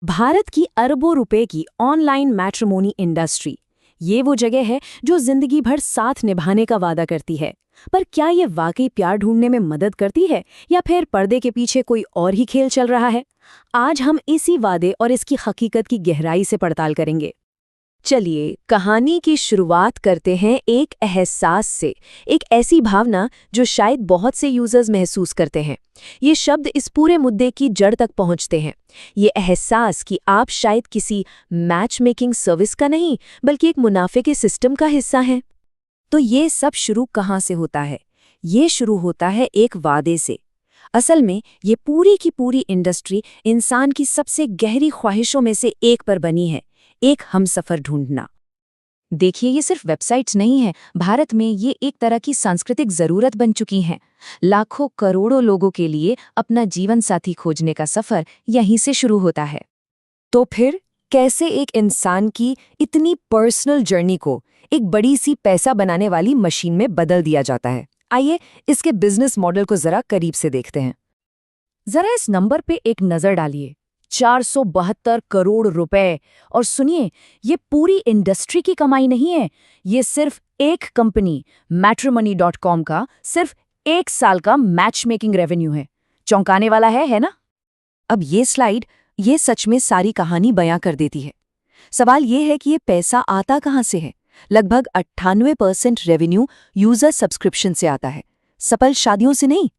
भारत की अरबों रुपए की ऑनलाइन मैट्रिमोनी इंडस्ट्री, ये वो जगह है जो जिंदगी भर साथ निभाने का वादा करती है। पर क्या ये वाकई प्यार ढूंढने में मदद करती है या फिर पर्दे के पीछे कोई और ही खेल चल रहा है? आज हम इसी वादे और इसकी हकीकत की गहराई से पड़ताल करेंगे। चलिए कहानी की शुरुआत करते हैं एक एहसास से, एक ऐसी भावना जो शायद बहुत से यूजर्स महसूस करते हैं। ये शब्द इस पूरे मुद्दे की जड़ तक पहुंचते हैं। ये एहसास कि आप शायद किसी मैच मेकिंग सर्विस का नहीं बल्कि एक मुनाफे के सिस्टम का हिस्सा हैं। तो ये सब शुरू कहाँ से होता है? ये शुरू होता है एक वादे से। असल में ये पूरी की पूरी इंडस्ट्री इंसान की सबसे गहरी ख्वाहिशों में से एक पर बनी है, एक हमसफर ढूंढना। देखिए, ये सिर्फ वेबसाइट्स नहीं है, भारत में ये एक तरह की सांस्कृतिक जरूरत बन चुकी है। लाखों करोड़ों लोगों के लिए अपना जीवन साथी खोजने का सफर यहीं से शुरू होता है। तो फिर कैसे एक इंसान की इतनी पर्सनल जर्नी को एक बड़ी सी पैसा बनाने वाली मशीन में बदल दिया जाता है? आइए इसके बिजनेस मॉडल को जरा करीब से देखते हैं। जरा इस नंबर पे एक नजर डालिए, 472 करोड़ रुपए। और सुनिए, ये पूरी इंडस्ट्री की कमाई नहीं है, ये सिर्फ एक कंपनी मैट्रिमोनी.com का सिर्फ 1 साल का मैच मेकिंग रेवेन्यू है। चौंकाने वाला है ना? अब ये स्लाइड ये सच में सारी कहानी बयां कर देती है। सवाल ये है कि ये पैसा आता कहां से है? लगभग 98% रेवेन्यू यूजर सब्सक्रिप्शन से आता है, सफल शादियों से नहीं।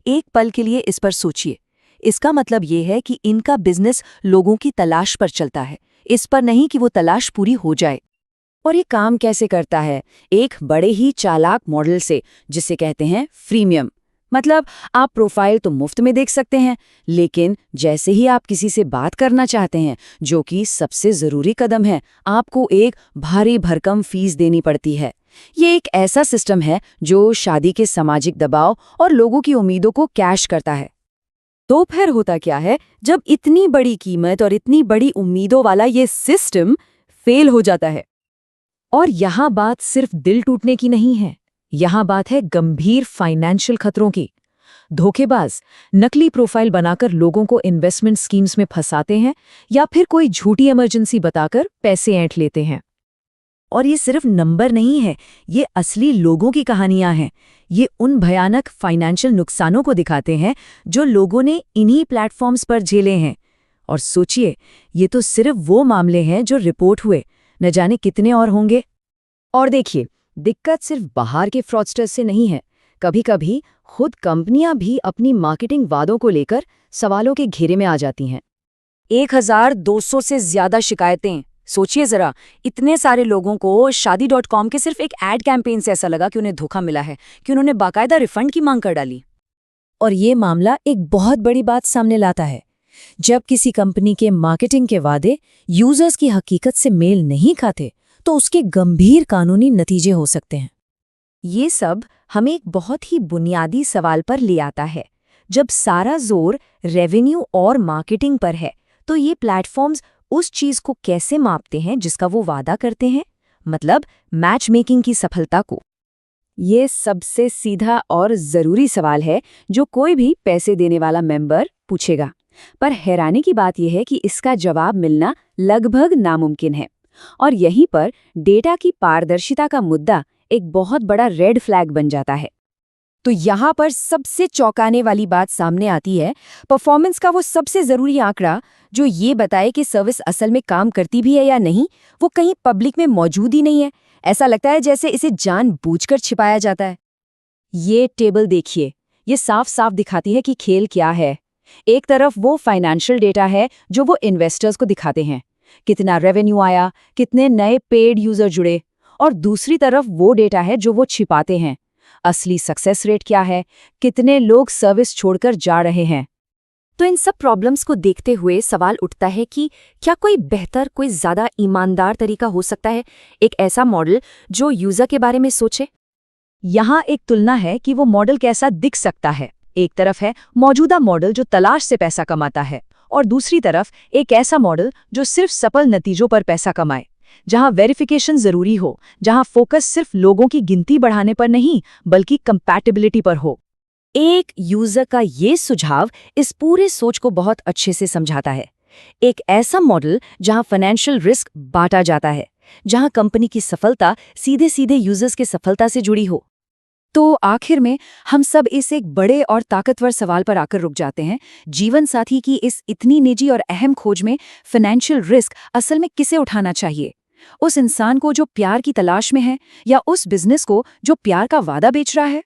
एक पल के लिए इस पर सोचिए। इसका मतलब ये है कि इनका बिजनेस लोगों की तलाश पर चलता है, इस पर नहीं कि वो तलाश पूरी हो जाए। और ये काम कैसे करता है? एक बड़े ही चालाक मॉडल से, जिसे कहते हैं फ्रीमियम। मतलब आप प्रोफाइल तो मुफ्त में देख सकते हैं, लेकिन जैसे ही आप किसी से बात करना चाहते हैं, जो कि सबसे जरूरी कदम है, आपको एक भारी भरकम फीस देनी पड़ती है। ये एक ऐसा सिस्टम है जो शादी के सामाजिक दबाव और लोगों की उम्मीदों को कैश करता है। तो फिर होता क्या है जब इतनी बड़ी कीमत और इतनी बड़ी उम्मीदों वाला ये सिस्टम फेल हो जाता है? और यहाँ बात सिर्फ दिल टूटने की नहीं है, यहाँ बात है गंभीर फाइनेंशियल खतरों की। धोखेबाज नकली प्रोफाइल बनाकर लोगों को इन्वेस्टमेंट स्कीम्स में फंसाते हैं या फिर कोई झूठी इमरजेंसी बताकर पैसे ऐंठ लेते हैं। और ये सिर्फ नंबर नहीं है, ये असली लोगों की कहानियां हैं। ये उन भयानक फाइनेंशियल नुकसानों को दिखाते हैं जो लोगों ने इन्हीं प्लेटफॉर्म्स पर झेले हैं। और सोचिए, ये तो सिर्फ वो मामले हैं जो रिपोर्ट हुए, न जाने कितने और होंगे। और देखिए, दिक्कत सिर्फ बाहर के फ्रॉडस्टर्स से नहीं है। कभी कभी खुद कंपनियां भी अपनी मार्केटिंग वादों को लेकर सवालों के घेरे में आ जाती हैं। 1200 से ज्यादा शिकायतें। सोचिए जरा, इतने सारे लोगों को शादी.com के सिर्फ एक एड कैंपेन से ऐसा लगा कि उन्हें धोखा मिला है कि उन्होंने बाकायदा रिफंड की मांग कर डाली। और ये मामला एक बहुत बड़ी बात सामने लाता है। जब किसी कंपनी के मार्केटिंग के वादे यूजर्स की हकीकत से मेल नहीं खाते, तो उसके गंभीर कानूनी नतीजे हो सकते हैं। ये सब हमें एक बहुत ही बुनियादी सवाल पर ले आता है। जब सारा जोर रेवेन्यू और मार्केटिंग पर है, तो ये प्लेटफॉर्म्स उस चीज को कैसे मापते हैं जिसका वो वादा करते हैं, मतलब मैच मेकिंग की सफलता को? ये सबसे सीधा और जरूरी सवाल है जो कोई भी पैसे देने वाला मेंबर पूछेगा। पर हैरानी की बात यह है कि इसका जवाब मिलना लगभग नामुमकिन है। और यहीं पर डेटा की पारदर्शिता का मुद्दा एक बहुत बड़ा रेड फ्लैग बन जाता है। तो यहाँ पर सबसे चौंकाने वाली बात सामने आती है, परफॉर्मेंस का वो सबसे जरूरी आंकड़ा जो ये बताए कि सर्विस असल में काम करती भी है या नहीं, वो कहीं पब्लिक में मौजूद ही नहीं है। ऐसा लगता है जैसे इसे जानबूझकर छिपाया जाता है। ये टेबल देखिए, ये साफ साफ दिखाती है कि खेल क्या है। एक तरफ वो फाइनेंशियल डेटा है जो वो इन्वेस्टर्स को दिखाते हैं, कितना रेवेन्यू आया, कितने नए पेड यूजर जुड़े। और दूसरी तरफ वो डेटा है जो वो छिपाते हैं, असली सक्सेस रेट क्या है, कितने लोग सर्विस छोड़कर जा रहे हैं। तो इन सब प्रॉब्लम्स को देखते हुए सवाल उठता है कि क्या कोई बेहतर, कोई ज्यादा ईमानदार तरीका हो सकता है, एक ऐसा मॉडल जो यूजर के बारे में सोचे? यहाँ एक तुलना है कि वो मॉडल कैसा दिख सकता है। एक तरफ है मौजूदा मॉडल जो तलाश से पैसा कमाता है, और दूसरी तरफ एक ऐसा मॉडल जो सिर्फ सफल नतीजों पर पैसा कमाए, जहां वेरिफिकेशन जरूरी हो, जहां फोकस सिर्फ लोगों की गिनती बढ़ाने पर नहीं बल्कि कंपैटिबिलिटी पर हो। एक यूजर का ये सुझाव इस पूरे सोच को बहुत अच्छे से समझाता है। एक ऐसा मॉडल जहां फाइनेंशियल रिस्क बांटा जाता है, जहां कंपनी की सफलता सीधे सीधे यूजर्स की सफलता से जुड़ी हो। तो आखिर में हम सब इस एक बड़े और ताकतवर सवाल पर आकर रुक जाते हैं, जीवन साथी की इस इतनी निजी और अहम खोज में फाइनेंशियल रिस्क असल में किसे उठाना चाहिए? उस इंसान को जो प्यार की तलाश में है, या उस बिजनेस को जो प्यार का वादा बेच रहा है?